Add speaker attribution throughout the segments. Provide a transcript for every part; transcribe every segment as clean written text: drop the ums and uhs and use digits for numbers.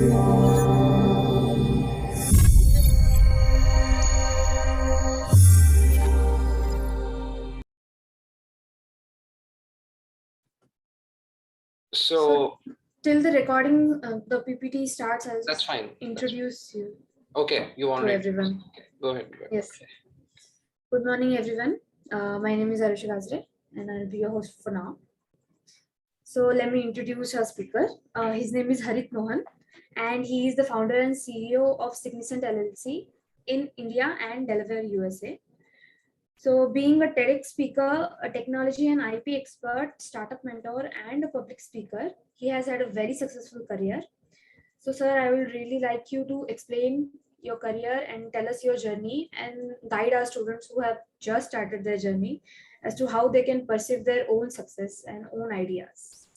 Speaker 1: So
Speaker 2: till the recording, the PPT starts, I'll
Speaker 1: that's
Speaker 2: just
Speaker 1: fine.
Speaker 2: introduce you
Speaker 1: Okay, you want
Speaker 2: to
Speaker 1: me
Speaker 2: everyone.
Speaker 1: Okay, go ahead.
Speaker 2: Yes. Good morning, everyone. My name is Arusha Gazre, and I'll be your host for now. So let me introduce our speaker. His name is Harit Mohan, and he is the founder and CEO of Significant LLC in India and Delaware, USA. So, being a TEDx speaker, a technology and IP expert, startup mentor, and a public speaker, he has had a very successful career. So, sir, I would really like you to explain your career and tell us your journey and guide our students who have just started their journey as to how they can perceive their own success and own ideas.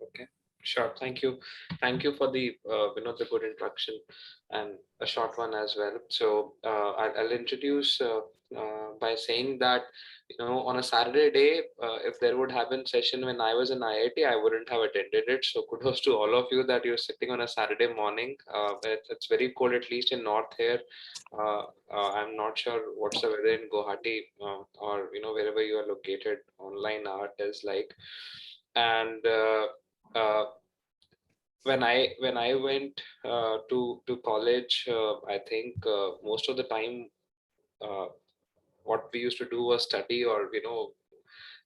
Speaker 1: Okay, sure. Thank you. Thank you for the the good introduction and a short one as well. So I'll introduce by saying that on a Saturday day, if there would have been session when I was in IIT, I wouldn't have attended it. So kudos to all of you that you're sitting on a Saturday morning. It's very cold, at least in north here. I'm not sure what's the weather in Guwahati or wherever you are located. Online art is like, and when I went to college, I think most of the time what we used to do was study, or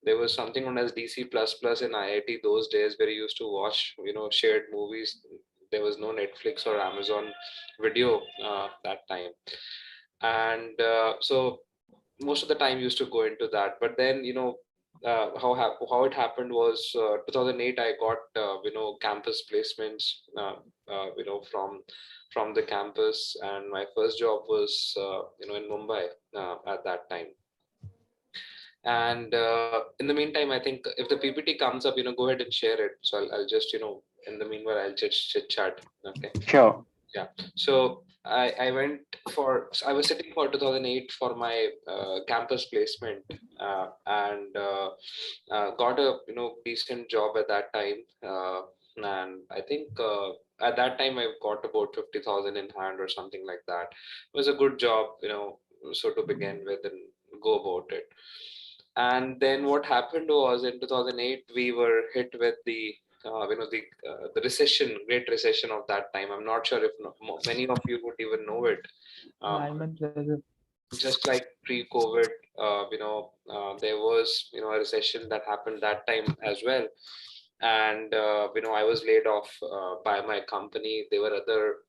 Speaker 1: there was something known as DC++ in IIT those days, where you used to watch shared movies. There was no Netflix or Amazon Video that time, and so most of the time used to go into that. But then how it happened was 2008 I got campus placements from the campus, and my first job was in Mumbai at that time. And in the meantime, I think if the PPT comes up, go ahead and share it. So I'll just in the meanwhile I'll just chit chat. Okay.
Speaker 3: Sure.
Speaker 1: Yeah. So I was sitting for 2008 for my campus placement, and got a decent job at that time, and I think at that time I got about 50,000 in hand or something like that. It was a good job, so to begin with and go about it. And then what happened was in 2008 we were hit with the recession, great recession of that time. I'm not sure if many of you would even know it. Just like pre-COVID, there was a recession that happened that time as well, and I was laid off by my company. There were other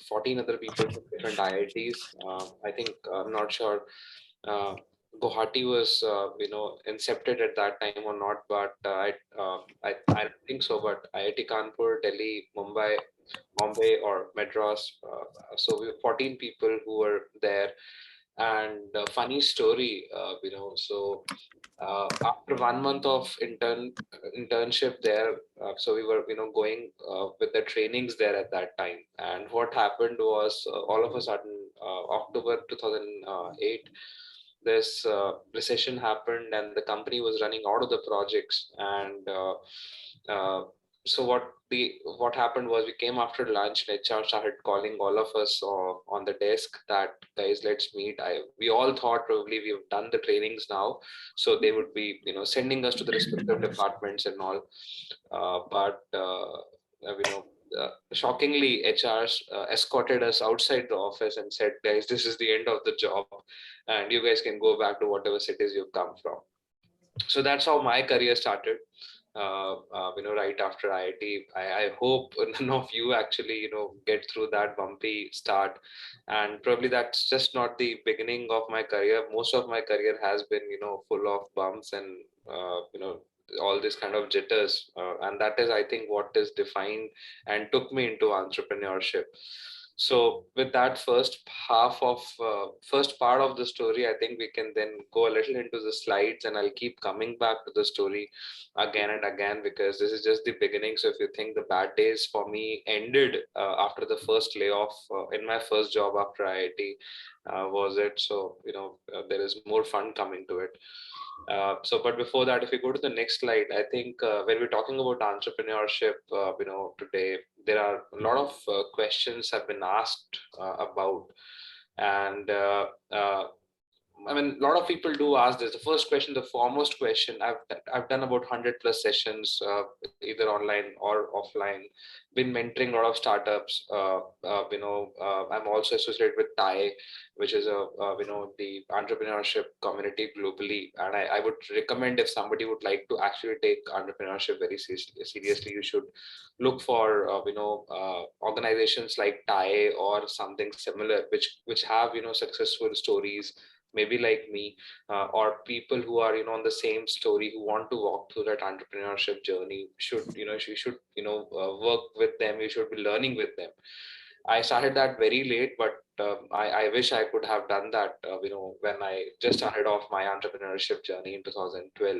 Speaker 1: 14 other people from different IITs. I think I'm not sure Guwahati was incepted at that time or not, but I don't think so. But IIT Kanpur, Delhi, Mumbai, Bombay, or Madras. So we were 14 people who were there. And funny story, so after 1 month of internship there, so we were going with the trainings there at that time. And what happened was all of a sudden, October 2008, this recession happened, and the company was running out of the projects. And so what happened was, we came after lunch and HR started calling all of us on the desk that, guys, let's meet. We all thought probably we've done the trainings now, so they would be sending us to the respective departments and all, but shockingly, HRs escorted us outside the office and said, guys, this is the end of the job, and you guys can go back to whatever cities you've come from. So that's how my career started. Right after IIT. I hope none of you actually, get through that bumpy start. And probably that's just not the beginning of my career. Most of my career has been, full of bumps and, all this kind of jitters. And that is, I think, what is defined and took me into entrepreneurship. So with that first part of the story, I think we can then go a little into the slides, and I'll keep coming back to the story again and again, because this is just the beginning. So if you think the bad days for me ended after the first layoff in my first job after IIT, was it? So, there is more fun coming to it. But before that, if we go to the next slide, I think when we're talking about entrepreneurship, today, there are a lot of questions have been asked about, and I mean, a lot of people do ask this. The first question, the foremost question, I've done about 100 plus sessions, either online or offline. Been mentoring a lot of startups. I'm also associated with TIE, which is the entrepreneurship community globally. And I would recommend, if somebody would like to actually take entrepreneurship very seriously, you should look for organizations like TIE or something similar, which have successful stories, maybe like me, or people who are on the same story, who want to walk through that entrepreneurship journey. You should work with them, you should be learning with them. I started that very late, but I wish I could have done that when I just started off my entrepreneurship journey in 2012.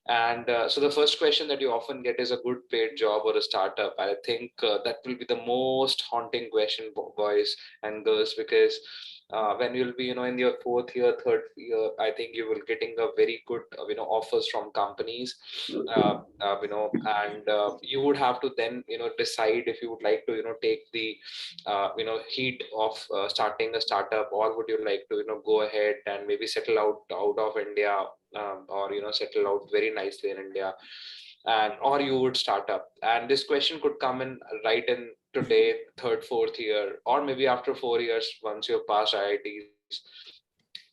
Speaker 1: And so the first question that you often get is a good paid job or a startup. I think that will be the most haunting question, boys and girls, because when you'll be in your fourth year, third year, I think you will getting a very good offers from companies, and you would have to then decide if you would like to take the heat of starting a startup, or would you like to go ahead and maybe settle out of India, or settle out very nicely in India, and or you would start up. And this question could come in right in today, third, fourth year, or maybe after 4 years once you've passed IITs.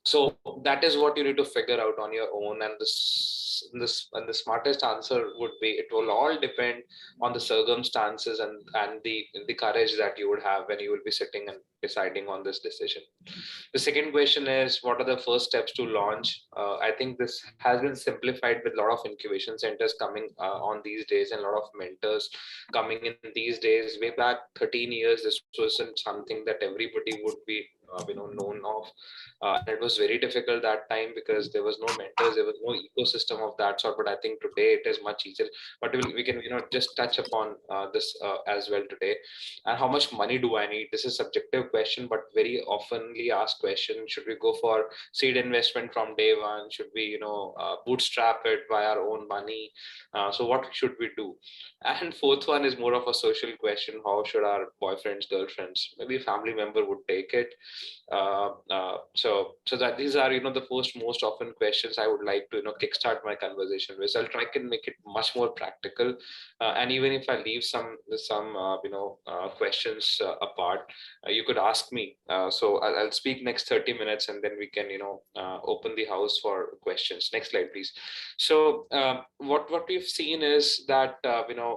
Speaker 1: So that is what you need to figure out on your own. And the smartest answer would be, it will all depend on the circumstances and the courage that you would have when you will be sitting and deciding on this decision. The second question is, what are the first steps to launch? I think this has been simplified with a lot of incubation centers coming on these days, and a lot of mentors coming in these days. Way back 13 years, this wasn't something that everybody would be known of. And it was very difficult that time because there was no mentors, there was no ecosystem of that sort. But I think today it is much easier. But we can just touch upon this as well today. And how much money do I need? This is a subjective question, but very oftenly asked question. Should we go for seed investment from day one? Should we bootstrap it by our own money? So what should we do? And fourth one is more of a social question. How should our boyfriends, girlfriends, maybe a family member would take it? So that these are the first most often questions I would like to kickstart my conversation with. So I'll try and make it much more practical, and even if I leave some questions apart, you could ask me. So I'll speak next 30 minutes, and then we can open the house for questions. Next slide, please. So what we've seen is that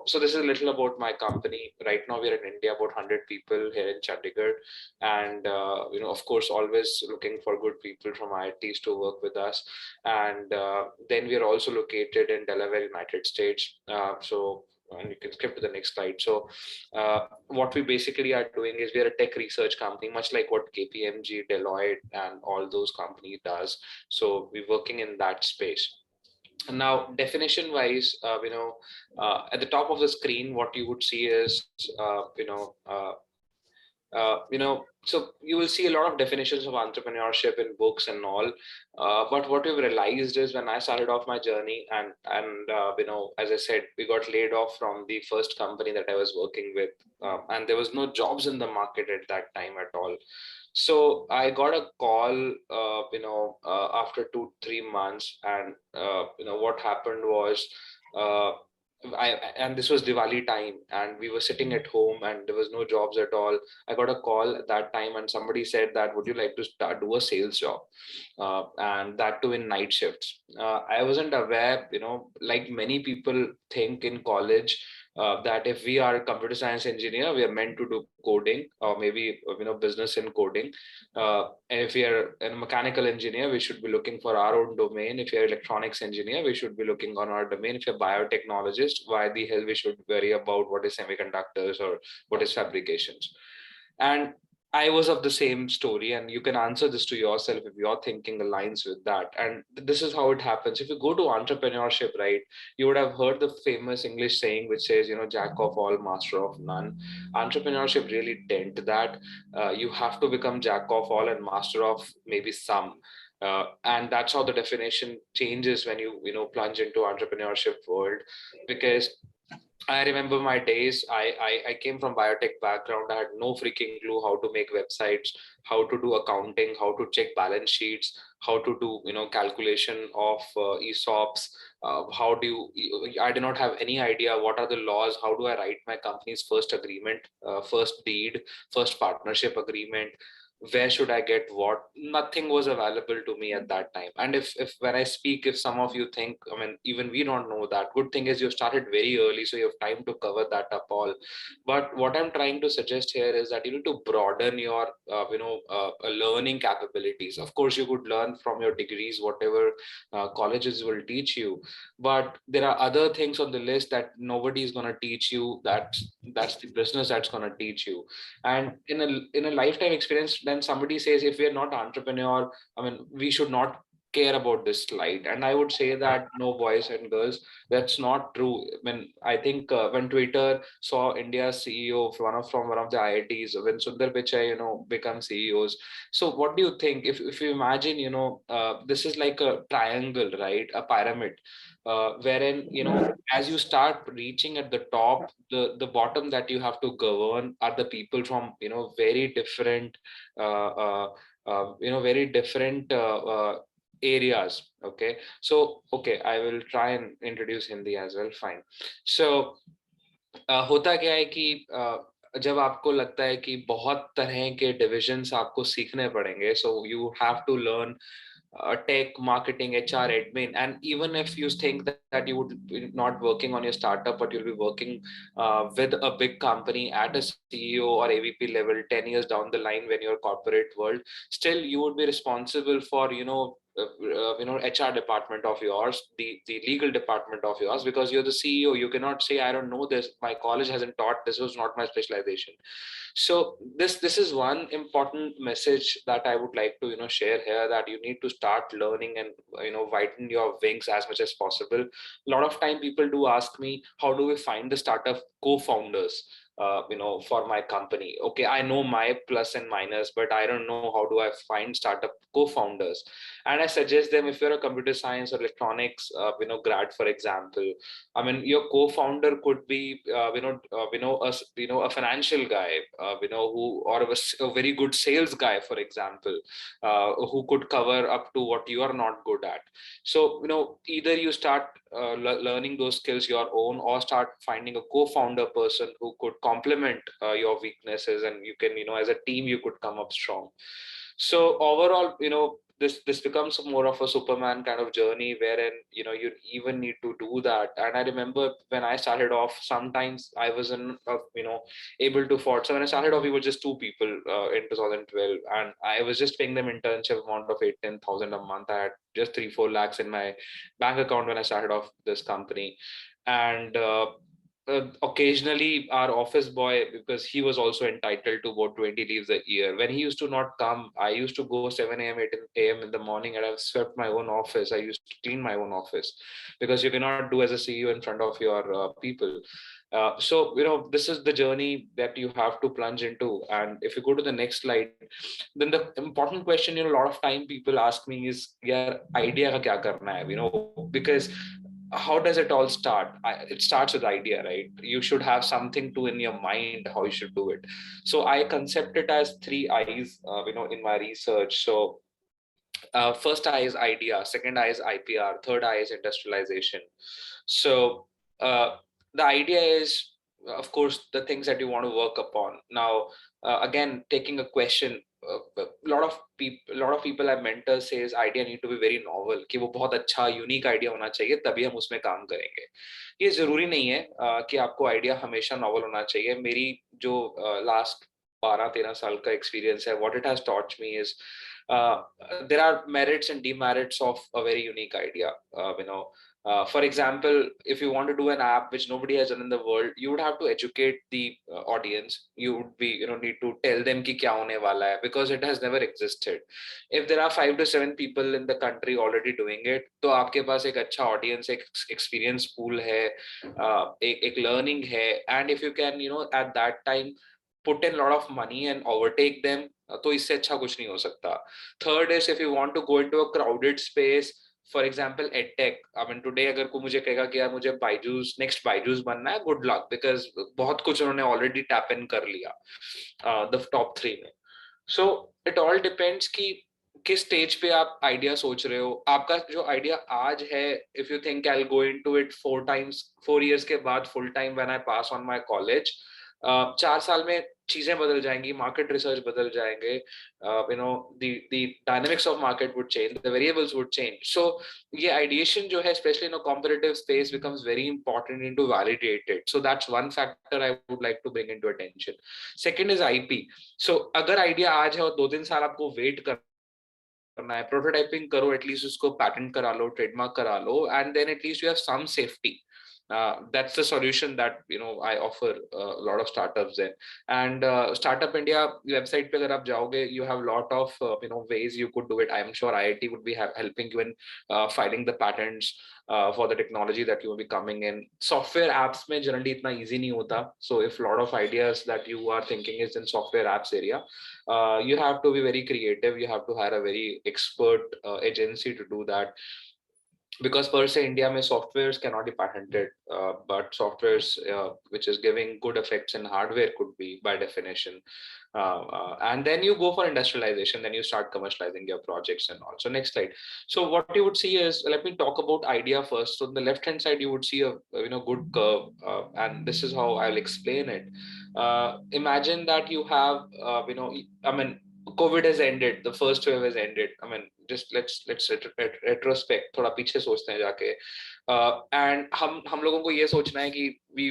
Speaker 1: so this is a little about my company. Right now we're in India, about 100 people here in Chandigarh, and of course always looking for good people from IITs to work with us. And then we are also located in Delaware, United States. And you can skip to the next slide. So what we basically are doing is, we are a tech research company, much like what KPMG, Deloitte, and all those companies does. So we're working in that space. And now, definition wise, at the top of the screen, what you would see is, so you will see a lot of definitions of entrepreneurship in books and all. But what we've realized is, when I started off my journey, and as I said, we got laid off from the first company that I was working with, and there was no jobs in the market at that time at all. So I got a call, after 2-3 months, and what happened was, and this was Diwali time, and we were sitting at home, and there was no jobs at all. I got a call at that time, and somebody said that, would you like to do a sales job, and that too in night shifts. I wasn't aware, like many people think in college, that if we are a computer science engineer, we are meant to do coding, or maybe business in coding. And if we are a mechanical engineer, we should be looking for our own domain. If you're electronics engineer, we should be looking on our domain. If you're biotechnologist, why the hell we should worry about what is semiconductors or what is fabrications? And I was of the same story, and you can answer this to yourself if your thinking aligns with that. And this is how it happens. If you go to entrepreneurship, right, you would have heard the famous English saying, which says, jack of all, master of none. Entrepreneurship really dent that. You have to become jack of all and master of maybe some. And that's how the definition changes when you plunge into entrepreneurship world, because I remember my days. I came from biotech background. I had no freaking clue how to make websites, how to do accounting, how to check balance sheets, how to do calculation of ESOPs. How do you? I did not have any idea what are the laws. How do I write my company's first agreement, first deed, first partnership agreement? Where should I get what? Nothing was available to me at that time. And if when I speak, if some of you think, I mean, even we don't know that, good thing is you started very early, so you have time to cover that up all. But what I'm trying to suggest here is that you need to broaden your learning capabilities. Of course, you could learn from your degrees, whatever colleges will teach you, but there are other things on the list that nobody is going to teach you. That's the business that's going to teach you. And in a lifetime experience, then somebody says, if we are not entrepreneur, I mean, we should not care about this slide. And I would say that no, boys and girls, that's not true. I think when Twitter saw India's CEO from one of the IITs, when Sundar Pichai become CEOs. So what do you think, if you imagine, this is like a triangle, right, a pyramid, wherein as you start reaching at the top, the bottom that you have to govern are the people from very different very different areas. Okay, so okay, I will try and introduce Hindi as well. Fine. So होता क्या है कि जब आपको लगता है कि बहुत तरह के डिविजन्स आपको सीखने पड़ेंगे, so you have to learn tech, marketing, HR, admin, and even if you think that you would be not working on your startup, but you'll be working with a big company at a CEO or AVP level 10 years down the line when you're corporate world, still you would be responsible for HR department of yours, the legal department of yours, because you're the CEO. You cannot say, I don't know this, my college hasn't taught, this was not my specialization. So this is one important message that I would like to share here, that you need to start learning and widen your wings as much as possible. A lot of time people do ask me, how do we find the startup co-founders for my company? Okay, I know my plus and minus, but I don't know how do I find startup co-founders. And I suggest them, if you're a computer science or electronics grad, for example, I mean, your co-founder could be, a financial guy, who, or a very good sales guy, for example, who could cover up to what you are not good at. So, either you start learning those skills your own, or start finding a co-founder person who could complement your weaknesses, and you can, as a team, you could come up strong. So overall, this becomes more of a Superman kind of journey, wherein you even need to do that. And I remember when I started off, sometimes I wasn't able to afford. So when I started off, we were just two people in 2012, and I was just paying them internship amount of 8,000-10,000 a month. I had just 3-4 lakhs in my bank account when I started off this company. And occasionally our office boy, because he was also entitled to about 20 leaves a year, when he used to not come, I used to go 7 a.m. 8 a.m. in the morning, and I've swept my own office. I used to clean my own office, because you cannot do as a CEO in front of your people. So this is the journey that you have to plunge into. And if you go to the next slide, then the important question, a lot of time people ask me is, yeah, idea ka kya karna hai, because how does it all start? It starts with idea, right? You should have something to in your mind how you should do it. So I concept it as 3 I's, in my research. So first I is idea, second I is IPR, third I is industrialization. So the idea is, of course, the things that you want to work upon. Now, again, taking a question, a lot of people I mentor says idea need to be very novel, कि वो बहुत अच्छा unique idea होना चाहिए तभी हम उसमें काम करेंगे. ये जरूरी नहीं है कि आपको आइडिया हमेशा नॉवल होना चाहिए. मेरी जो लास्ट 12-13 साल का एक्सपीरियंस है, what it has taught me is uh, there are merits and demerits of a very unique idea. For example, if you want to do an app which nobody has done in the world, you would have to educate the audience. You would be, need to tell them ki kya hone wala hai, because it has never existed. If there are 5 to 7 people in the country already doing it, तो आपके पास एक अच्छा audience, एक experience pool है, एक learning है, and if you can, at that time put in a lot of money and overtake them, तो इससे अच्छा कुछ नहीं हो सकता. Third is, if you want to go into a crowded space, for example edtech, I mean today अगर कोई मुझे कहेगा कि यार मुझे बायजूस नेक्स्ट बायजूस बनना है, गुड लक, बिकॉज बहुत कुछ उन्होंने ऑलरेडी टैप इन कर लिया द टॉप 3 में. सो इट ऑल डिपेंड्स कि किस स्टेज पे आप आइडिया सोच रहे हो. आपका जो आइडिया आज है, if you think I will go into it 4 years के बाद full time when I pass on my college, 4 साल में चीजें बदल जाएंगी, मार्केट रिसर्च बदल जाएंगे, the dynamics of market would change, the variables would change. So ये ideation जो है, especially in a competitive space, becomes very important into validate it. So that's one factor I would like to bring into attention. Second is IP. So अगर idea आज है और 2-3 साल आपको wait करना है, प्रोटोटाइपिंग करो, एटलीस्ट उसको पैटेंट करा लो, ट्रेडमार्क करा लो, and then at least you have some safety. That's the solution that I offer a lot of startups in. And Startup India website पे अगर आप जाओगे, you have lot of ways you could do it. I am sure IIT would be helping you in filing the patents for the technology that you will be coming in. Software apps में generally इतना easy नहीं होता. So if lot of ideas that you are thinking is in software apps area, you have to be very creative. You have to hire a very expert agency to do that. Because per se India mein softwares cannot be patented, but softwares which is giving good effects in hardware could be by definition. And then you go for industrialization, then you start commercializing your projects and all. So next slide. So what you would see is, let me talk about idea first. So on the left hand side you would see a good curve, and this is how I'll explain it. Imagine that you have I mean COVID has ended, the first wave has ended. I mean, just let's retrospect, थोड़ा पीछे सोचते हैं जाके. And हम लोगों को ये सोचना है कि we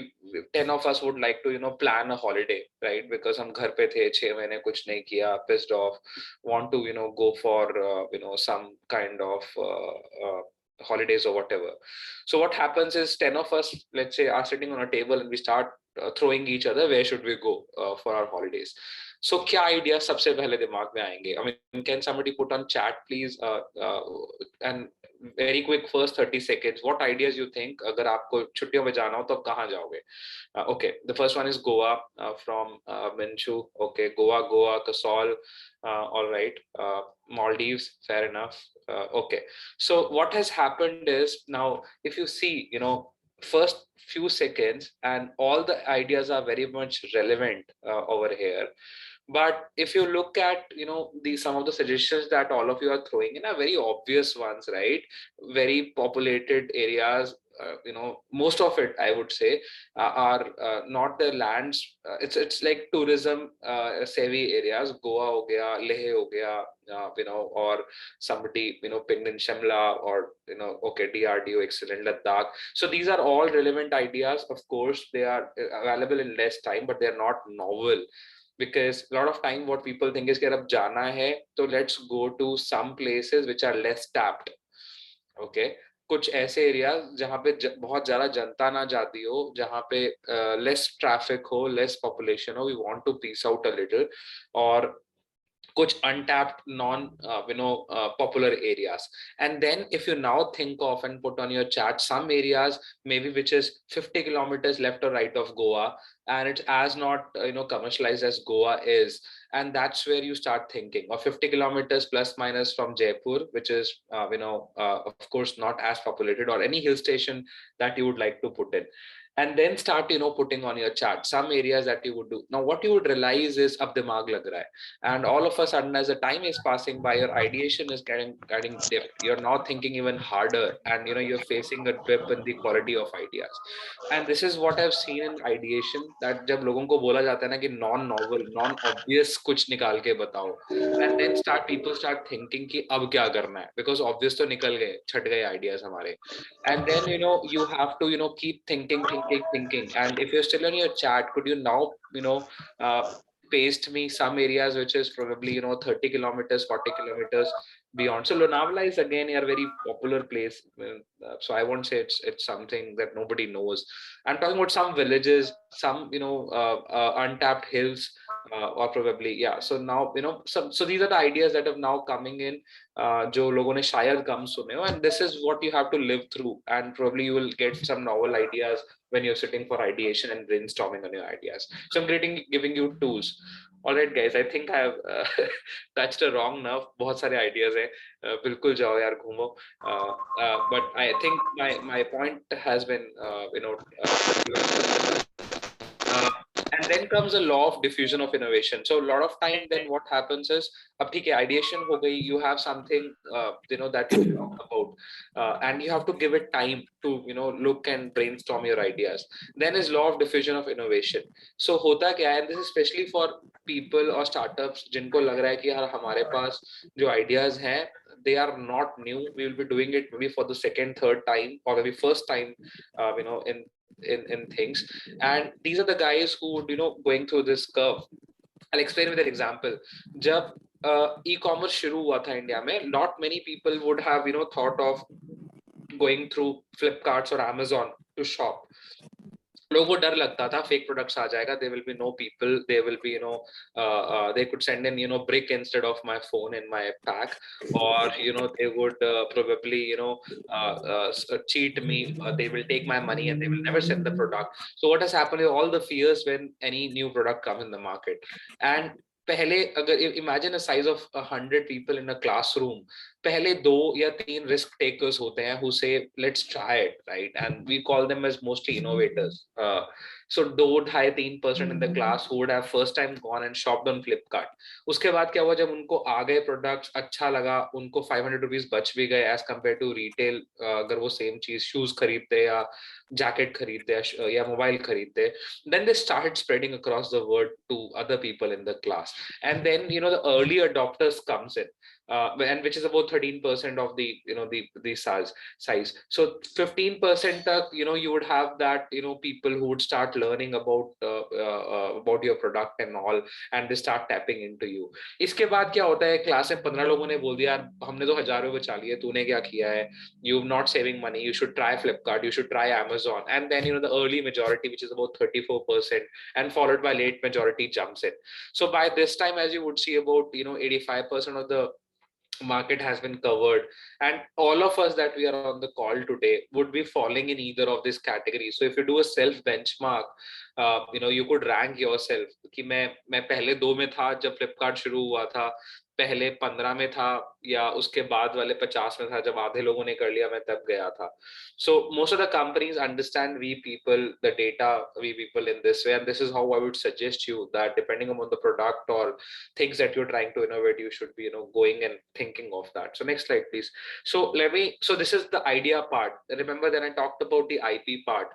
Speaker 1: 10 of us would like to plan a holiday, right? Because हम घर पे थे 6 महीने, कुछ नहीं किया, pissed off, want to go for some kind of holidays or whatever. So what happens is 10 of us, let's say, are sitting on a table and we start throwing each other where should we go for our holidays. So क्या idea सबसे पहले दिमाग में आएंगे? I mean, can somebody put on chat please, and very quick first 30 seconds, what ideas you think अगर आपको छुट्टियों में जाना हो तो आप कहाँ जाओगे? Okay, the first one is Goa, from Minshu. Okay, Goa, Kasol, all right. Maldives, fair enough. Okay, so what has happened is, now if you see, first few seconds and all the ideas are very much relevant over here. But if you look at some of the suggestions that all of you are throwing in are very obvious ones, right? Very populated areas, most of it I would say are not the lands. It's like tourism savvy areas. Goa ho gaya, Leh ho gaya, or somebody pinned in Shimla, or okay, DRDO, excellent, Ladakh. So these are all relevant ideas. Of course they are available in less time, but they're not novel. Because a lot of time what people think is कि अब जाना है तो let's go to some places which are less tapped. Okay, कुछ ऐसे areas जहाँ पे बहुत ज्यादा जनता ना जाती हो, जहाँ पे लेस ट्रैफिक हो, लेस पॉपुलेशन हो, we want to peace out a little. और कुछ untapped non popular areas. And then if you now think of and put on your chart some areas maybe which is 50 kilometers left or right of Goa, and it's as not commercialized as Goa is, and that's where you start thinking, or 50 kilometers plus minus from Jaipur, which is of course not as populated, or any hill station that you would like to put in. And then start putting on your chart some areas that you would do. Now what you would realize is ab dimag lag raha hai, and all of a sudden as the time is passing by, your ideation is getting dipped. You're now thinking even harder, and you're facing a dip in the quality of ideas. And this is what I've seen in ideation, that jab logon ko bola jata hai na ki non novel, non obvious kuch nikal ke batao, and then people start thinking ki ab kya karna hai, because obvious to nikal gaye, chhat gaye ideas hamare. And then you have to keep thinking. And if you're still on your chat, could you now paste me some areas which is probably 30 kilometers, 40 kilometers beyond? So Lonavala is again a very popular place, so I won't say it's something that nobody knows. I'm talking about some villages, some untapped hills, or probably, yeah. So now so these are the ideas that have now coming in, जो लोगों ने शायद कम सुने हो, and this is what you have to live through, and probably you will get some novel ideas when you're sitting for ideation and brainstorming on your ideas. So I'm giving you tools. All right, guys, I think I have touched a wrong nerve. बहुत सारे ideas हैं, बिल्कुल जाओ यार घूमो. But I think my point has been uh, and then comes a law of diffusion of innovation. So a lot of time then what happens is, अब ठीक है, ideation हो गई, you have something that you talk about, and you have to give it time to look and brainstorm your ideas. Then is law of diffusion of innovation. So होता क्या है, and this is especially for people or startups जिनको लग रहा है कि यार हमारे पास जो ideas हैं they are not new, we will be doing it maybe for the second third time or maybe first time in things, and these are the guys who would going through this curve. I'll explain with an example. जब e-commerce शुरू हुआ था India में, not many people would have thought of going through Flipkarts or Amazon to shop. लोगों को डर लगता था फेक प्रोडक्ट्स आ जाएगा, there will be no people, they will be they could send in brick instead of my phone in my pack, or they would probably cheat me, they will take my money and they will never send the product. So what has happened is all the fears when any new product comes in the market. And पहले अगर imagine a size of 100 people in a classroom, पहले 2 या 3 risk takers होते हैं who say let's try it, right? And we call them as mostly innovators. So 2-3% in the class who would have first time gone and shopped on Flipkart. उसके बाद क्या हुआ, जब उनको आ गए प्रोडक्ट्स, अच्छा लगा, उनको 500 रुपीज बच भी गए एज कम्पेयर टू रिटेल. अगर वो सेम चीज शूज खरीदते या जैकेट खरीदते या मोबाइल खरीदते, then they started spreading across the world to other people in the class. And then the early adopters comes in, and which is about 13% of the the size. So 15% you would have that people who would start learning about your product and all, and they start tapping into you. इसके बाद क्या होता है, class में 15 लोगों ने बोल दिया हमने तो हजारों बचा लिए, तूने क्या किया है, you're not saving money, you should try Flipkart, you should try Amazon. And then the early majority, which is about 34%, and followed by late majority, jumps in. So by this time, as you would see, about 85% of the market has been covered, and all of us that we are on the call today would be falling in either of these categories. So if you do a self benchmark, you could rank yourself कि मैं पहले 2 में था जब फ्लिपकार्ट शुरू हुआ था, पहले 15 में था, या उसके बाद वाले 50 में था जब आधे लोगों ने कर लिया, मैं तब गया था. So most of the companies understand we people, the data, we people in this way, and this is how I would suggest you that depending upon the product or things that you're trying to innovate, you should be going and thinking of that. So next slide, please. So this is the idea part. Remember then I talked about the IP part,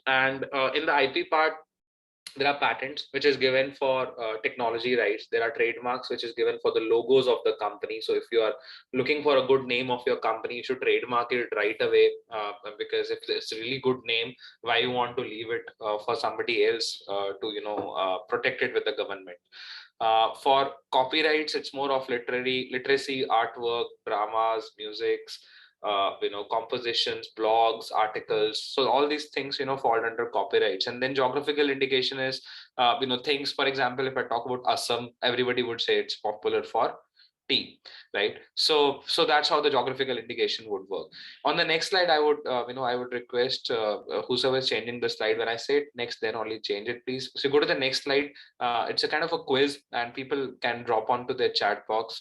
Speaker 1: and in the IP part, there are patents which is given for technology rights. There are trademarks which is given for the logos of the company. So if you are looking for a good name of your company, you should trademark it right away, because if it's a really good name, why you want to leave it for somebody else to protect it with the government. For copyrights, it's more of literacy, artwork, dramas, musics, compositions, blogs, articles. So all these things fall under copyrights. And then geographical indication is things. For example, if I talk about Assam, everybody would say it's popular for tea, right? So that's how the geographical indication would work. On the next slide, I would I would request whosoever is changing the slide, when I say next, then only change it, please. So go to the next slide. It's a kind of a quiz, and people can drop onto their chat box.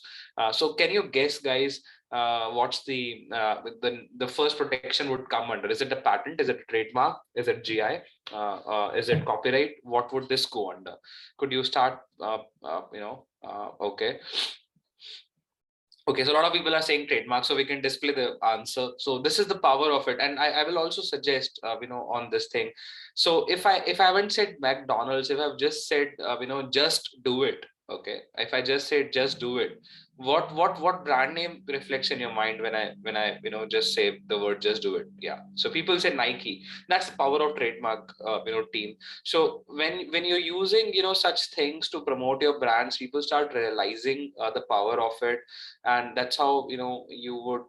Speaker 1: So can you guess, guys, what's the first protection would come under? Is it a patent? Is it a trademark? Is it GI? Is it copyright? What would this go under? Could you start? Okay. Okay, so a lot of people are saying trademark, so we can display the answer. So this is the power of it, and I will also suggest on this thing. So if I haven't said McDonald's, if I've just said just do it. Okay, if I just said just do it, what brand name reflects in your mind when I just say the word just do it? Yeah, so people say Nike. That's the power of trademark, team. So when you're using such things to promote your brands, people start realizing the power of it, and that's how you would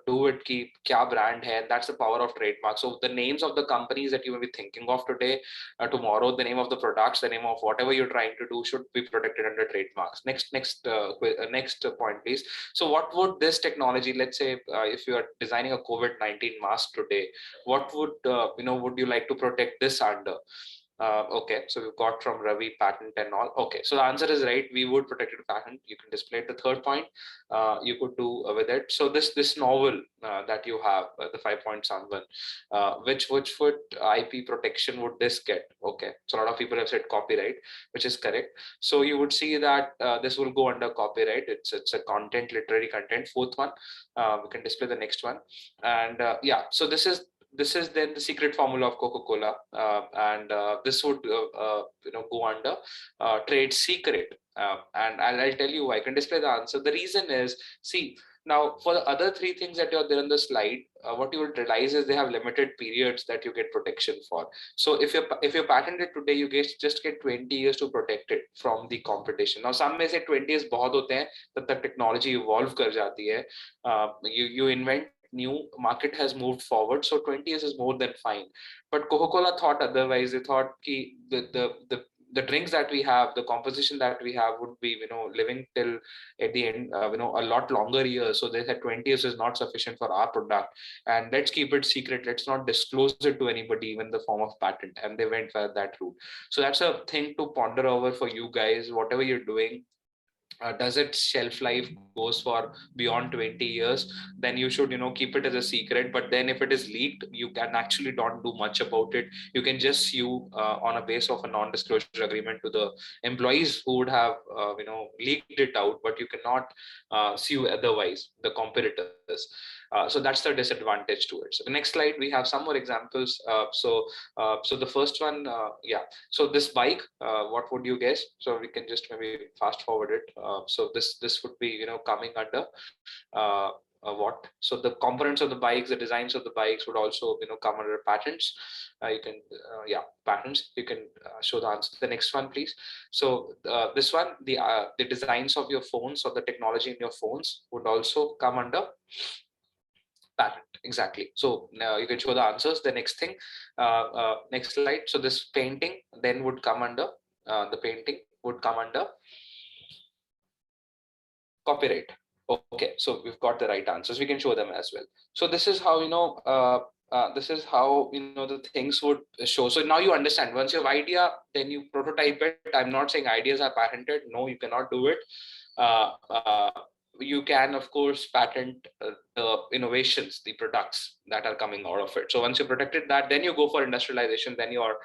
Speaker 1: do it. Ki kya brand hai? That's the power of trademark. So the names of the companies that you may be thinking of today, tomorrow, the name of the products, the name of whatever you're trying to do should be protected under trademarks. Next point, please. So what would this technology, let's say if you are designing a COVID-19 mask today, what would would you like to protect this under? Okay, so we've got from Ravi patent and all. Okay, so the answer is right. We would protect it patent. You can display it. The third point, you could do with it. So this novel that you have, the 5 Point Sunburn, which would IP protection would this get? Okay, so a lot of people have said copyright, which is correct. So you would see that this will go under copyright. It's a content, literary content. Fourth one, we can display the next one, and yeah. So this is then the secret formula of Coca-Cola, and this would go under trade secret. And I'll tell you, I can display the answer. The reason is, see, now for the other three things that are there on the slide, what you will realize is they have limited periods that you get protection for. So if you patent it today, you just get 20 years to protect it from the competition. Now some may say 20 years बहुत होते हैं, तब तक technology evolve कर जाती है. You invent new, market has moved forward, so 20 years is more than fine. But Coca-Cola thought otherwise. They thought ki the drinks that we have, the composition that we have would be living till at the end a lot longer years. So they said 20 years is not sufficient for our product, and let's keep it secret, let's not disclose it to anybody, even the form of patent. And they went for that route. So that's a thing to ponder over for you guys, whatever you're doing. Does its shelf life goes for beyond 20 years, then you should keep it as a secret. But then if it is leaked, you can actually don't do much about it. You can just sue on a base of a non-disclosure agreement to the employees who would have leaked it out, but you cannot sue otherwise the competitors. So that's the disadvantage to it. So the next slide, we have some more examples. So the first one, yeah. So this bike, what would you guess? So we can just maybe fast forward it. So this would be coming under what? So the components of the bikes, the designs of the bikes would also come under patents. You can yeah, patents. You can show the answer. The next one, please. So this one, the designs of your phones or the technology in your phones would also come under patent. Exactly. So now you can show the answers. The next thing, next slide. So this painting then would come under the painting would come under copyright. Okay, so we've got the right answers. We can show them as well. So this is how this is how the things would show. So now you understand. Once you have idea, then you prototype it. I'm not saying ideas are patented. No, you cannot do it. Uh, uh, you can of course patent the innovations, the products that are coming out of it. So once you protected that, then you go for industrialization, then your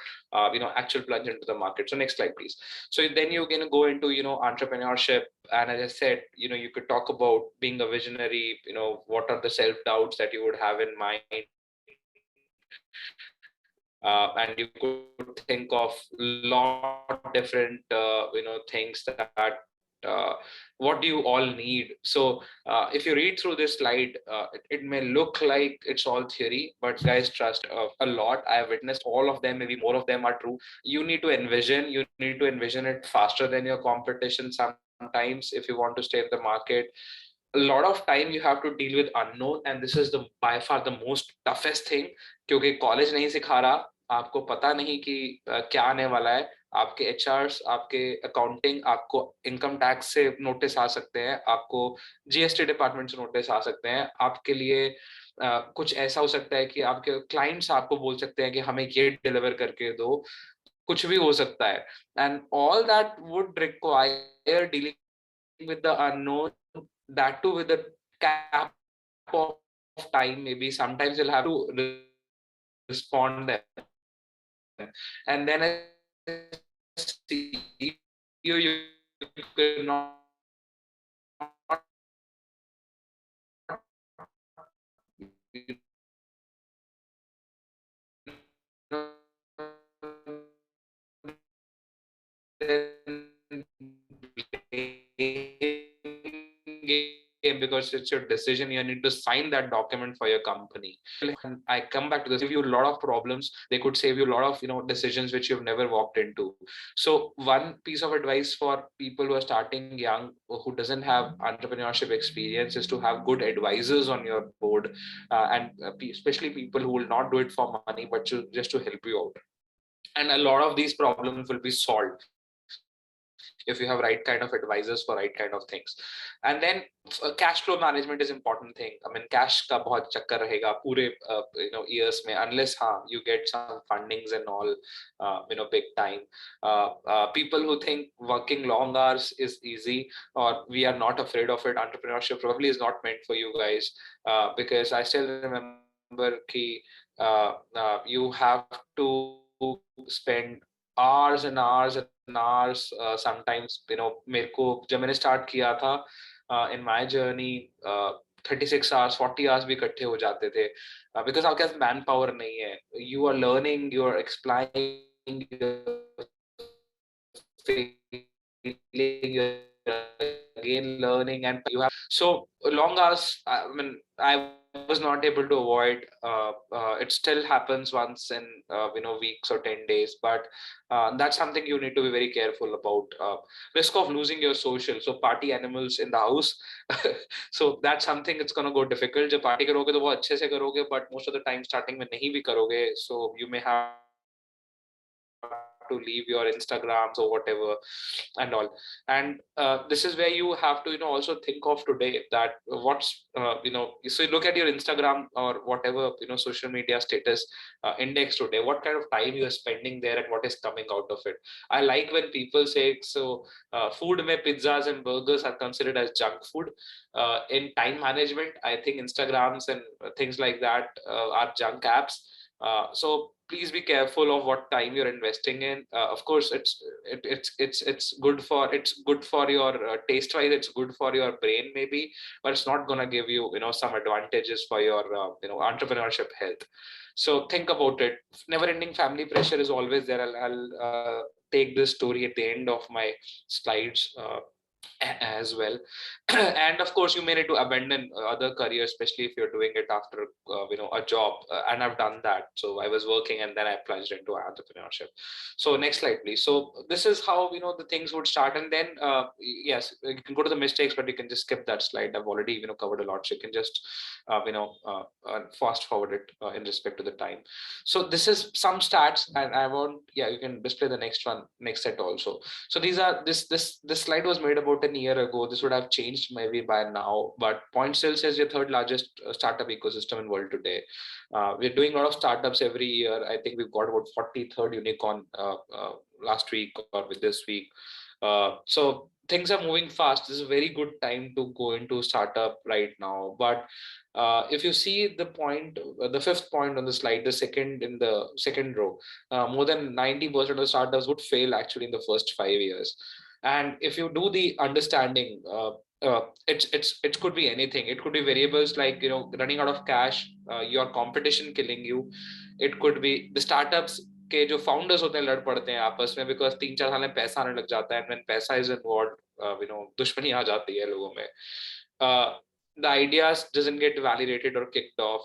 Speaker 1: actual plunge into the market. So next slide, please. So then you can go into entrepreneurship, and as I said, you could talk about being a visionary. What are the self doubts that you would have in mind, and you could think of a lot different things that what do you all need. So if you read through this slide, it may look like it's all theory, but guys, trust a lot. I have witnessed all of them, maybe more of them are true. You need to envision it faster than your competition sometimes if you want to stay in the market. A lot of time you have to deal with unknown, and this is the by far the most toughest thing, क्योंकि college नहीं सिखा रहा, आपको पता नहीं कि क्या आने वाला है. आपके एचआरस, आपके अकाउंटिंग, आपको इनकम टैक्स से नोटिस आ सकते हैं, आपको जीएसटी डिपार्टमेंट से नोटिस आ सकते हैं, आपके लिए कुछ ऐसा हो सकता है कि आपके क्लाइंट्स आपको बोल सकते हैं कि हमें ये डिलीवर करके दो. कुछ भी हो सकता है, and all that would require dealing with the unknown, that too with a cap of time. Maybe sometimes you'll have to respond them, and then you cannot because it's your decision. You need to sign that document for your company. And I come back to this, give you a lot of problems. They could save you a lot of decisions which you've never walked into. So one piece of advice for people who are starting young, who doesn't have entrepreneurship experience, is to have good advisors on your board, and especially people who will not do it for money but just to help you out. And a lot of these problems will be solved if you have right kind of advisors for right kind of things. And then cash flow management is important thing. I mean, cash का बहुत चक्कर रहेगा पूरे years में, unless you get some fundings and all, big time. People who think working long hours is easy, or we are not afraid of it, entrepreneurship probably is not meant for you guys, because I still remember ki, you have to spend hours and hours and hours, sometimes मेरे को जब मैंने start किया था, in my journey, 36 hours 40 hours भी इकट्ठे हो जाते थे, because आपके पास मैन पावर नहीं है. You are learning, you are exploring, you're again learning, and you have so long hours. I mean, I was not able to avoid. It still happens once in weeks or 10 days, but that's something you need to be very careful about. Risk of losing your social, so party animals in the house. So that's something it's gonna go difficult. जब party करोगे तो बहुत अच्छे से करोगे, but most of the time starting में नहीं भी करोगे, so you may have to leave your Instagrams or whatever and all. And this is where you have to also think of today that what's so you look at your Instagram or whatever social media status index today, what kind of time you are spending there and what is coming out of it. I like when people say, so food mein pizzas and burgers are considered as junk food. In time management, I think Instagrams and things like that are junk apps. So please be careful of what time you're investing in. Of course, it's good for your taste wise. It's good for your brain maybe, but it's not gonna give you some advantages for your entrepreneurship health. So think about it. Never-ending family pressure is always there. I'll take this story at the end of my slides. As well. And of course you may need to abandon other careers, especially if you're doing it after a job, and I've done that. So I was working and then I plunged into entrepreneurship. So next slide please. So this is how the things would start, and then yes, you can go to the mistakes, but you can just skip that slide. I've already covered a lot, so you can just fast forward it in respect to the time. So this is some stats, and I want, yeah, you can display the next set also. So these are this slide was made about a year ago. This would have changed maybe by now, but Point still says your third largest startup ecosystem in world today. We're doing a lot of startups every year. I think we've got about 43rd unicorn last week or with this week. So things are moving fast. This is a very good time to go into startup right now. But if you see the point, the fifth point on the slide, the second in the second row, more than 90% of the startups would fail actually in the first 5 years. And if you do the understanding, it could be anything. It could be variables like running out of cash, your competition killing you. It could be the startups के जो founders होते हैं लड़ पड़ते हैं आपस में, because 3-4 साल में पैसा आने लग जाता है, and when पैसा is involved, दुश्मनी आ जाती है लोगों में. The ideas doesn't get validated or kicked off.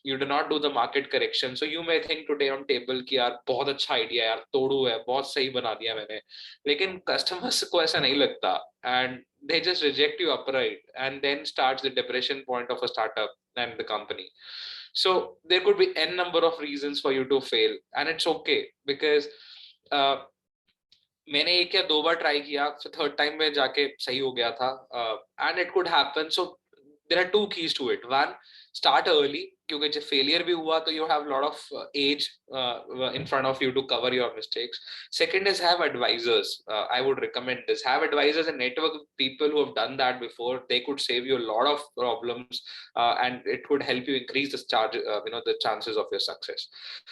Speaker 1: You do not do the market correction. So you may think today on table कि यार बहुत अच्छा idea है यार, तोड़ू है, बहुत सही बना दिया मैंने, लेकिन customers को ऐसा नहीं लगता, and they just reject you upright, and then starts the depression point of a startup and the company. So there could be n number of reasons for you to fail, and it's okay, because मैंने एक या दो बार try किया, फिर third time में जाके सही हो गया था, and it could happen. So there are two keys to it. One, start early, क्योंकि जब failure भी हुआ तो you have a lot of age in front of you to cover your mistakes. Second is have advisors. I would recommend this. Have advisors and network of people who have done that before. They could save you a lot of problems, and it could help you increase the chances of your success.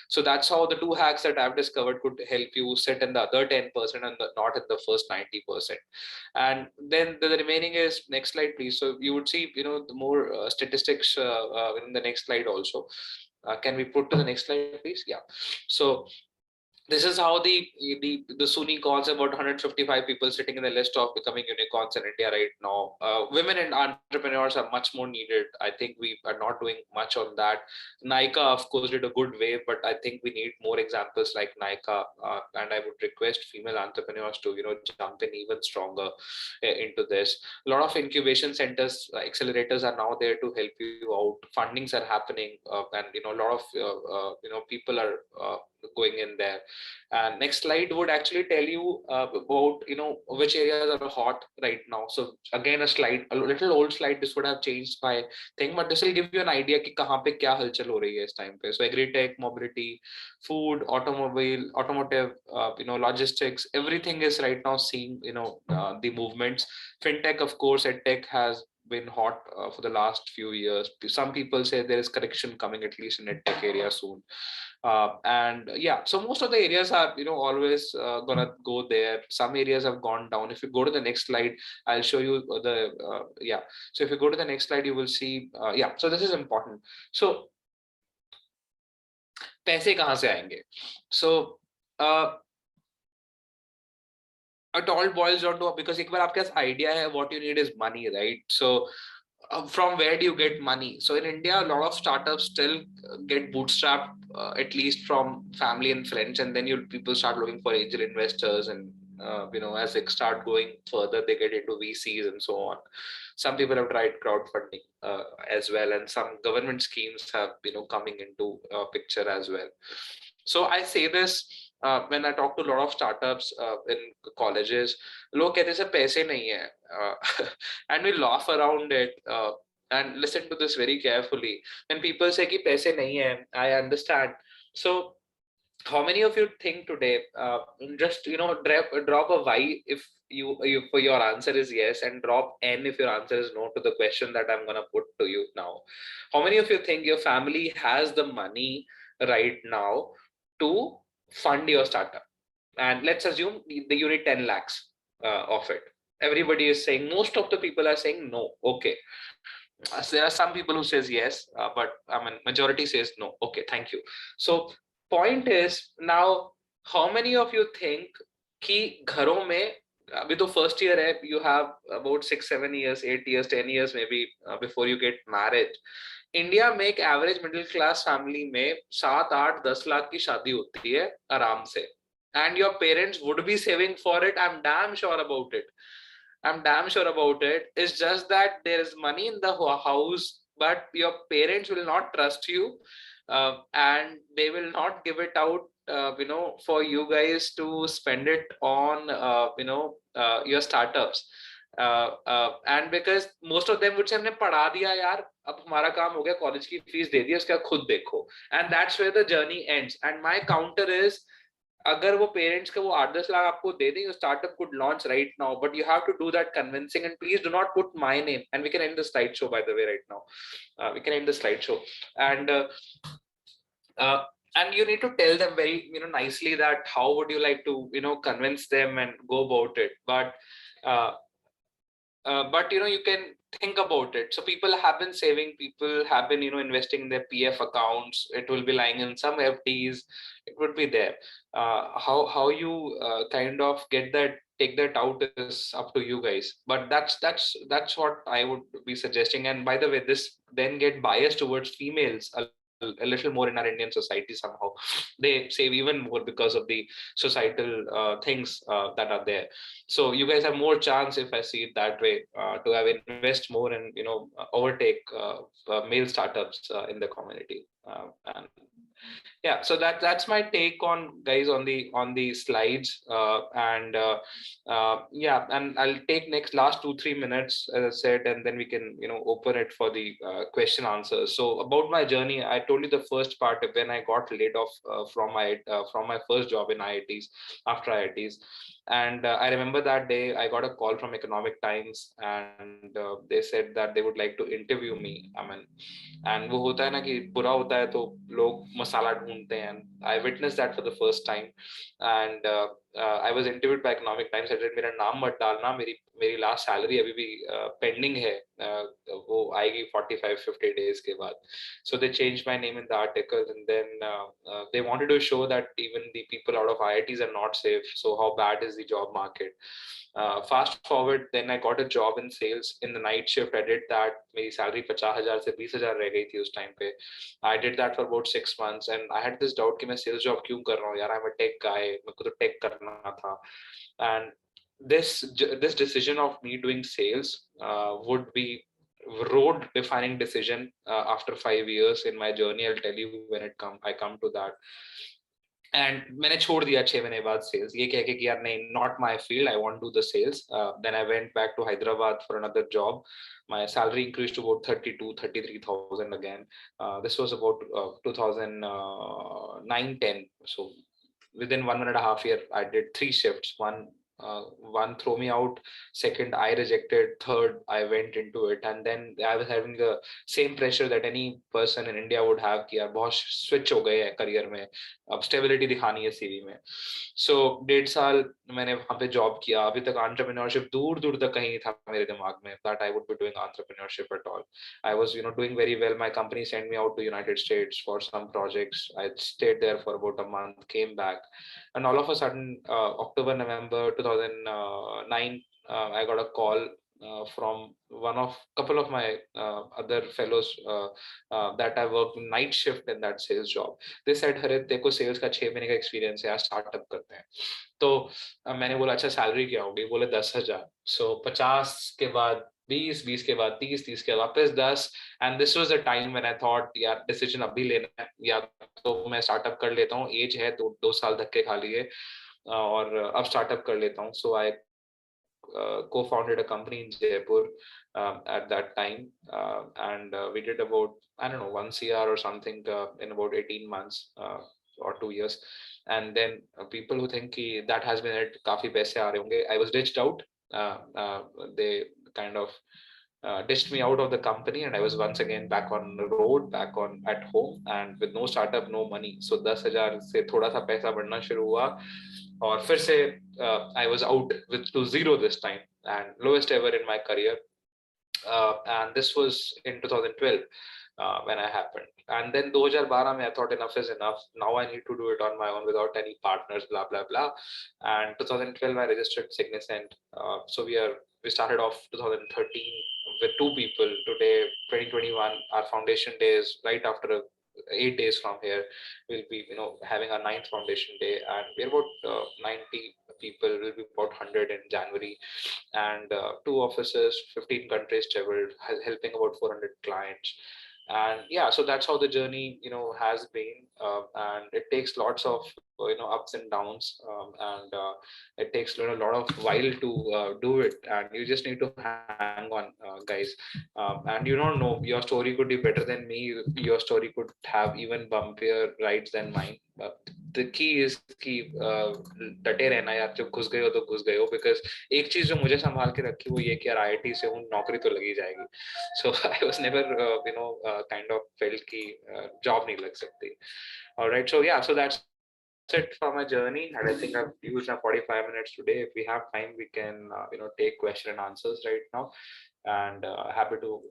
Speaker 1: So that's how the two hacks that I've discovered could help you sit in the other 10% and not in the first 90%. And then the remaining is, next slide please. So you would see the more statistics in the next slide also. Can we put to the next slide please? Yeah. So this is how the SUNY calls about 155 people sitting in the list of becoming unicorns in India right now. Women and entrepreneurs are much more needed. I think we are not doing much on that. Nykaa, of course, did a good way, but I think we need more examples like Nykaa. And I would request female entrepreneurs to jump in even stronger into this. A lot of incubation centers, accelerators are now there to help you out. Fundings are happening, and a lot of people are going in there. And next slide would actually tell you about which areas are hot right now. So again, a little old slide, this would have changed my thing, but this will give you an idea कि कहाँ पे क्या हलचल हो रही है इस time पे. So agri-tech, mobility, food, automotive, logistics, everything is right now seeing the movements. Fintech, of course, edtech has been hot for the last few years. Some people say there is correction coming, at least in edtech area soon. And yeah, so most of the areas are always gonna go there. Some areas have gone down. If you go to the next slide, I'll show you the yeah. So if you go to the next slide, you will see yeah. So this is important. So पैसे कहाँ से आएंगे? So it all boils down to, because एक बार आपके पास idea है, what you need is money, right? So from where do you get money? So in India, a lot of startups still get bootstrapped, at least from family and friends, and then people start looking for angel investors, and as they start going further, they get into VCs and so on. Some people have tried crowdfunding as well, and some government schemes have coming into picture as well. So I say this when I talk to a lot of startups in colleges. लोग कहते हैं पैसे नहीं है, and we laugh around it. And listen to this very carefully. When people say कि पैसे नहीं है, I understand. So how many of you think today, just drop a Y if your answer is yes, and drop N if your answer is no to the question that I'm gonna put to you now. How many of you think your family has the money right now to fund your startup? And let's assume you need 10 lakhs of it. Everybody is saying, most of the people are saying no. Okay. So there are some people who says yes, but I mean majority says no. Okay, thank you. So point is, now how many of you think कि घरों में अभी तो first year है, you have about 6-7 years, 8 years, 10 years maybe before you get married. India में एक average middle class family में 7-8-10 लाख की शादी होती है आराम से, and your parents would be saving for it. I'm damn sure about it. It's just that there is money in the house, but your parents will not trust you, and they will not give it out for you guys to spend it on your startups. And because most of them would say हमने पढ़ा दिया यार, अब हमारा काम हो गया, college की फीस दे दी, उसका खुद देखो. And that's where the journey ends. And my counter is, अगर वो पेरेंट्स का वो 8-10 लाख आपको दे दें, startup could launch right now, but you have to do that convincing. And please do not put my name. And we can end the slideshow, by the way, right now. We can end the slideshow. And you need to tell them very nicely that how would you like to convince them and go about it. But you can think about it. So people have been saving, people have been investing in their PF accounts. It will be lying in some FDs. It would be there. How you kind of take that out is up to you guys. But that's what I would be suggesting. And by the way, this then get biased towards females a little more in our Indian society somehow. They save even more because of the societal things that are there. So you guys have more chance, if I see it that way, to have invest more and overtake male startups in the community. And yeah, so that's my take on, guys, on the slides. Yeah, and I'll take last 2-3 minutes, as I said, and then we can open it for the question answers. So about my journey, I told you the first part of when I got laid off from my first job in IITs, after IITs. And I remember that day I got a call from Economic Times, and they said that they would like to interview me. I mean, and वो होता है ना कि बुरा होता है तो लोग मसाला ढूंढते हैं. I witnessed that for the first time. And I was interviewed by Economic Times. I said मेरा नाम मत डालना, मेरी last salary अभी भी pending है, वो आएगी 45-50 days के बाद. So they changed my name in the article, and then they wanted to show that even the people out of IITs are not safe. So how bad is the job market? Fast forward, then I got a job in sales in the night shift. I did that. मेरी salary 50,000 से 20,000 रह गई थी उस time पे. I did that for about 6 months, and I had this doubt कि मैं sales job क्यों कर रहा हूँ यार. I'm a tech guy, मेरे को तो tech करना था. And this decision of me doing sales would be road defining decision after 5 years in my journey. I'll tell you when I come to that. And मैंने छोड़ दिया 6 महीने बाद सेल्स, ये कह के कि यार नहीं, not my field, I want to do the sales. Then I went back to Hyderabad for another job. My salary increased to about 33,000 again. This was about 2009-10. So within 1.5 years, I did 3 shifts. One throw me out, second I rejected, third I went into it, and then I was having the same pressure that any person in India would have कि यार बहुत switch हो गए हैं career में, अब stability दिखानी है सीवी में. सो 1.5 साल मैंने वहाँ पे जॉब किया. अभी तक एंटरप्रेन्योरशिप दूर दूर तक कहीं नहीं था मेरे दिमाग में that I would be doing entrepreneurship at all. I was, doing very well. My company sent me out to United States for some projects. I stayed there for about a month, came back, and all of a sudden, October, November 2009, I got a call from couple of my other fellows that I worked night shift in that sales job. They said, "Harit, देखो sales का 6 महीने का experience है, startup करते हैं." तो मैंने बोला अच्छा सैलरी क्या होगी, बोले 10,000. सो 50 के बाद 20, 20 के बाद 30, 30 के बाद वापस 10. And this was the time when I thought यार डिसीजन अभी लेना है, या तो मैं स्टार्टअप कर लेता हूँ, एज है तो 2 साल धक्के खा लिए और अब स्टार्टअप कर लेता हूँ. सो आई co-founded a company in Jaipur at that time, and we did about, I don't know, 1 CR or something in about 18 months or 2 years. And then people who think कि that has been it, काफी पैसे आ रहे होंगे. I was ditched out. They kind of ditched me out of the company, and I was once again back on the road, back on at home, and with no startup, no money. So 10,000 से थोड़ा सा पैसा बढ़ना शुरू हुआ, और फिर से I was out with to zero this time, and lowest ever in my career. And this was in 2012 when I happened. And then 2012 mein I thought enough is enough. Now I need to do it on my own without any partners, blah blah blah. And 2012 I registered Signiscent. So we started off 2013 with 2 people. Today 2021, our foundation day is right after 8 days from here. We'll be having our 9th foundation day, and we're about 90 people. Will be about 100 in January, and 2 offices, 15 countries traveled, helping about 400 clients. And yeah, so that's how the journey has been, and it takes lots of ups and downs, and it takes a lot of while to do it, and you just need to hang on, guys. And you don't know, your story could be better than me, your story could have even bumpier rides than mine. The key is कि डटे रहना यार, जब घुस गए हो तो घुस गए हो. बिकॉज एक चीज जो मुझे संभाल के रखी वो ये कि यार IIT से हूँ, नौकरी तो लगी जाएगी. So I was never kind of felt कि जॉब नहीं लग सकती. Alright, so yeah, so that's it for my journey, and I think I've used my 45 minutes today. If we have time, we can take question and answers right now, and happy to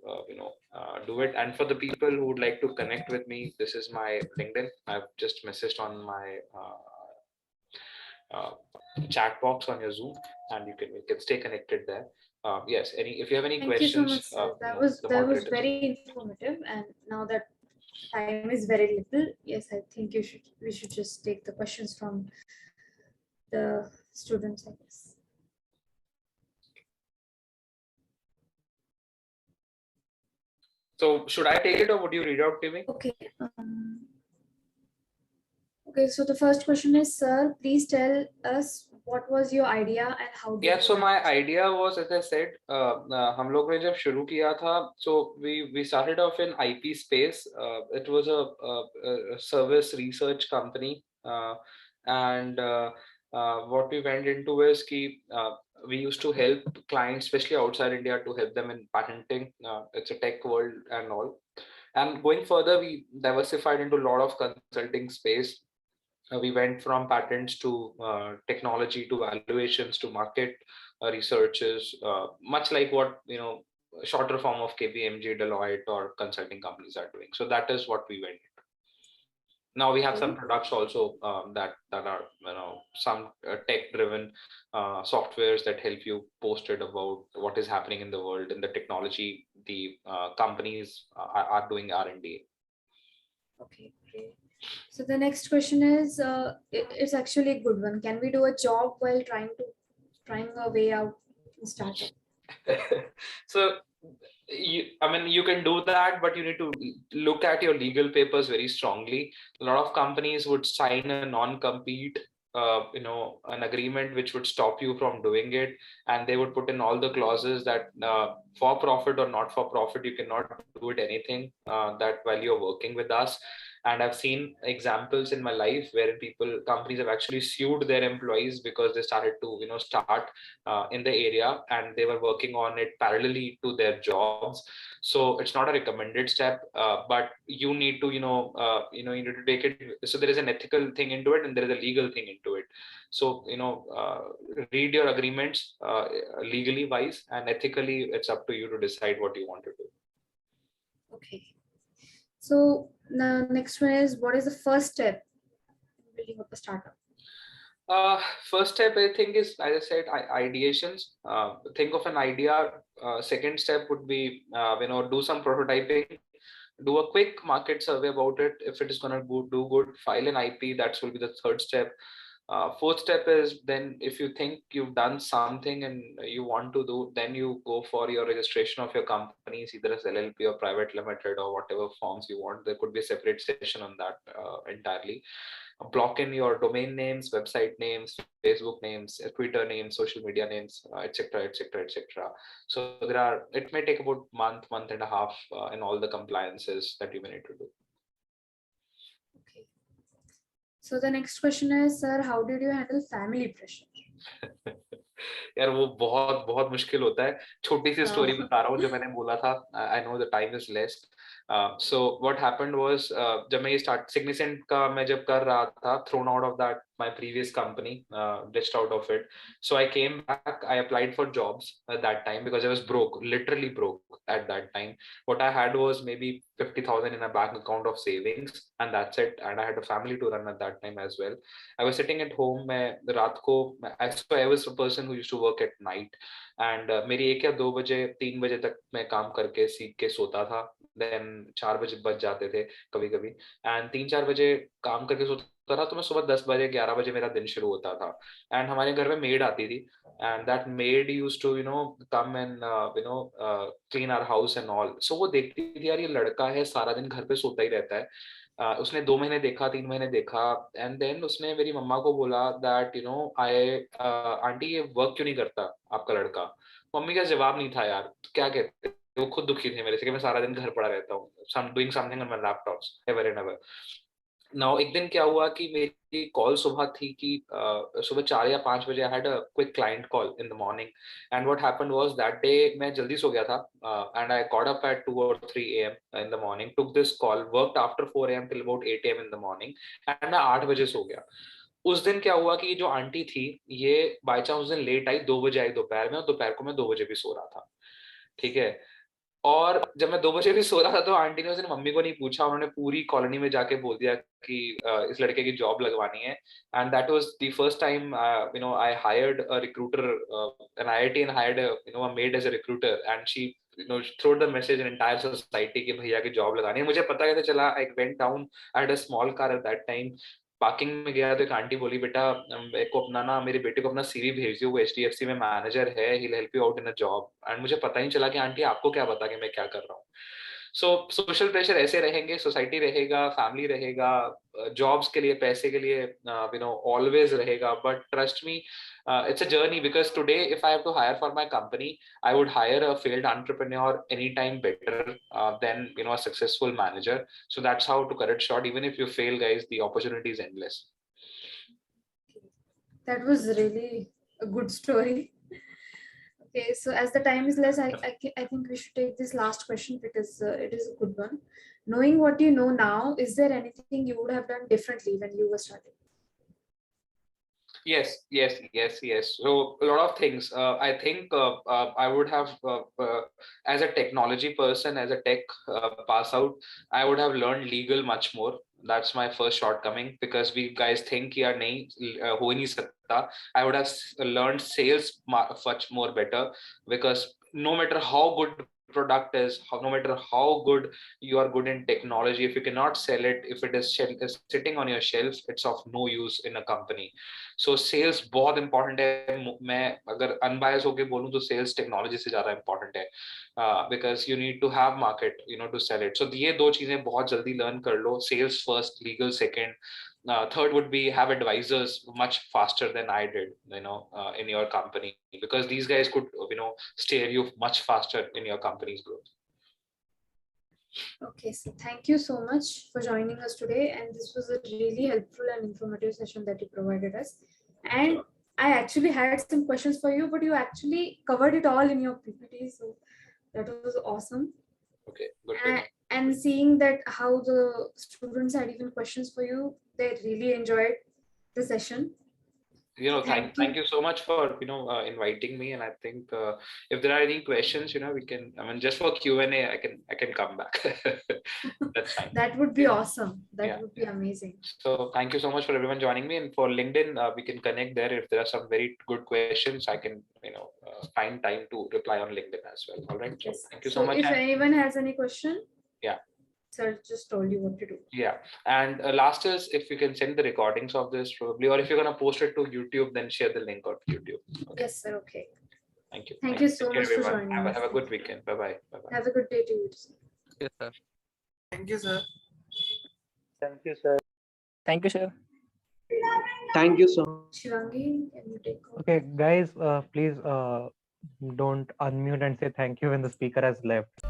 Speaker 1: do it. And for the people who would like to connect with me, this is my LinkedIn. I've just messaged on my uh, chat box on your Zoom, and you can stay connected there. Yes, if you have any
Speaker 2: Thank
Speaker 1: questions,
Speaker 2: you so much, sir.
Speaker 1: the
Speaker 2: That was
Speaker 1: moderator.
Speaker 2: very informative. And now that time is very little, yes, I think we should just take the questions from the students, I guess.
Speaker 1: So should I take it, or would you read out to me?
Speaker 2: Okay. Okay, so the first question is, sir, please tell us what was your idea and how did
Speaker 1: Yeah,
Speaker 2: you
Speaker 1: so my
Speaker 2: manage?
Speaker 1: idea was, as I said, हम लोग ने जब शुरू किया था, so we started off in IP space. It was a service research company, and what we went into is कि we used to help clients, especially outside India, to help them in patenting. It's a tech world and all. And going further, we diversified into a lot of consulting space. We went from patents to technology to valuations to market researches, much like what shorter form of KPMG, Deloitte, or consulting companies are doing. So that is what we went into. Now we have some products also that are some tech driven softwares that help you post it about what is happening in the world, in the technology. The companies are doing R&D.
Speaker 2: Okay, great. So the next question is, it's actually a good one. Can we do a job while trying a way out in startup?
Speaker 1: So I mean, you can do that, but you need to look at your legal papers very strongly. A lot of companies would sign a non-compete, an agreement which would stop you from doing it, and they would put in all the clauses that for profit or not for profit, you cannot do it anything that while you're working with us. And I've seen examples in my life where companies have actually sued their employees because they started to, start in the area and they were working on it parallelly to their jobs. So it's not a recommended step, but you need to, you need to take it. So there is an ethical thing into it and there is a legal thing into it. So, read your agreements legally wise, and ethically, it's up to you to decide what you want to do.
Speaker 2: Okay. So the next one is, what is the first step in building up a startup?
Speaker 1: First step, I think, is, as I said, ideations. Think of an idea. Second step would be, do some prototyping, do a quick market survey about it. If it is going to do good, file an IP. That will be the third step. Fourth step is, then if you think you've done something and you want to do, then you go for your registration of your companies, either as LLP or private limited or whatever forms you want. There could be a separate session on that entirely. Block in your domain names, website names, Facebook names, Twitter names, social media names, etc., etc., etc. So it may take about month and a half in all the compliances that you may need to do.
Speaker 2: Okay. So the next question is, sir, how did you handle family pressure?
Speaker 1: यार वो बहुत बहुत मुश्किल होता है. छोटी सी story बता रहा हूँ जो मैंने बोला था. I know the time is less. So what happened was, जब मैं ये Significant का मैं जब कर रहा था, thrown out of that my previous company, ditched out of it. So I came back, I applied for jobs at that time because I was broke, literally broke at that time. What I had was maybe 50,000 in a bank account of savings, and that's it. And I had a family to run at that time as well. I was sitting at home. मैं रात को, I was a person who used to work at night, and मेरी 1 या 2 बजे 3 बजे तक मैं काम करके सीख के सोता था. देन 4 बजे बज जाते थे कभी कभी, एंड 3-4 बजे काम करके सोता था, तो मैं सुबह 10 बजे 11 बजे मेरा दिन शुरू होता था. एंड हमारे घर में मेड आती थी, and that maid used to come and clean our house and all. So वो देखती थी, यार ये लड़का है सारा दिन घर पे सोता ही रहता है. उसने 2 महीने देखा, 3 महीने देखा, एंड देन उसने मेरी मम्मा को बोला दैट आंटी ये वर्क क्यों नहीं करता आपका लड़का. मम्मी का जवाब नहीं था, यार क्या कहते. वो खुद दुखी थे मेरे से कि मैं सारा दिन घर पड़ा रहता हूँ, doing something on my laptops ever and ever. Now एक दिन क्या हुआ कि मेरी कॉल सुबह थी कि सुबह 4 या 5 बजे I had a quick client call in the morning. And what happened was that day मैं जल्दी सो गया था, and I caught up at 2 or 3 AM in the morning, took this call, worked after 4 AM till about 8 AM in the morning, and मैं 8 बजे सो गया. उस दिन क्या हुआ कि जो आंटी थी, ये बाय चांस उस दिन लेट आई, 2 बजे आई दोपहर में, और दोपहर को मैं 2 बजे भी सो रहा था. ठीक है. और जब मैं 2 बजे भी सो रहा था, तो आंटी ने उस दिन मम्मी को नहीं पूछा, उन्होंने पूरी कॉलोनी में जाके बोल दिया कि इस लड़के की जॉब लगवानी है. And that was the first time I hired a recruiter, an IIT, and hired a maid as a recruiter, and she throwed the message in entire society कि भैया की जॉब लगानी है. मुझे पता कैसे चला? I went down, I had a small car at that time. Parking में गया तो एक आंटी बोली, बेटा मेरे को अपना ना, मेरे बेटे को अपना CV भेज दियो, वो HDFC में मैनेजर है, he will help you out in a job. And मुझे पता ही चला कि आंटी आपको क्या पता कि मैं क्या कर रहा हूँ. सो सोशल प्रेशर ऐसे रहेंगे, सोसाइटी रहेगा, फैमिली रहेगा, जॉब्स के लिए, पैसे के लिए, ऑलवेज रहेगा. But trust me, it's a journey, because today if I have to hire for my company, I would hire a failed entrepreneur anytime better than a successful manager. So that's how, to cut it short, even if you fail, guys, the opportunity is endless.
Speaker 2: That was really a good story. Okay, so as the time is less, I think we should take this last question because it is a good one. Knowing what you know now, is there anything you would have done differently when you were starting?
Speaker 1: Yes. So a lot of things. I think I would have, as a technology person, as a tech pass out, I would have learned legal much more. That's my first shortcoming, because we guys think yaar nahi ho hi nahi sakta. I would have learned sales much more better, because no matter how good product is, no matter how good you are good in technology, if you cannot sell it, if it is sitting on your shelf, it's of no use in a company. So sales बहुत important है. मैं अगर unbiased होके बोलूँ तो sales technology से ज़्यादा important है, because you need to have market, to sell it. So ये दो चीजें बहुत जल्दी learn कर लो. Sales first, legal second. Third would be have advisors much faster than I did, in your company, because these guys could, steer you much faster in your company's growth.
Speaker 2: Okay, so thank you so much for joining us today. And this was a really helpful and informative session that you provided us. And
Speaker 1: Sure.
Speaker 2: I actually had some questions for you, but you actually covered it all in your PPT. So that was awesome.
Speaker 1: Okay, good to know.
Speaker 2: And seeing that how the students had even questions for you, they really enjoyed the session.
Speaker 1: Thank you so much for inviting me, and I think if there are any questions, we can, just for Q&A, I can come back. That's fine.
Speaker 2: That would be awesome. That
Speaker 1: Yeah.
Speaker 2: would be amazing.
Speaker 1: So thank you so much for everyone joining me, and for LinkedIn, we can connect there. If there are some very good questions, I can find time to reply on LinkedIn as well. All right.
Speaker 2: Yes.
Speaker 1: So thank you
Speaker 2: So
Speaker 1: so much.
Speaker 2: if anyone has any question,
Speaker 1: Yeah.
Speaker 2: Sir just told you what to do.
Speaker 1: Yeah, and last is, if you can send the recordings of this probably, or if you're gonna post it to YouTube, then share the link on YouTube. Okay.
Speaker 2: Yes, sir. Okay.
Speaker 1: Thank you.
Speaker 2: Thank you so
Speaker 1: Take care,
Speaker 2: much for
Speaker 1: everyone.
Speaker 2: joining us.
Speaker 1: Have a good weekend. Bye bye. Bye bye.
Speaker 2: Have a good day to you.
Speaker 3: Yes, sir.
Speaker 4: Thank you, sir.
Speaker 3: Thank you, sir. Thank you, sir.
Speaker 4: Thank you so much.
Speaker 2: Shivangi, can you take over?
Speaker 5: Okay, guys, please don't unmute and say thank you when the speaker has left.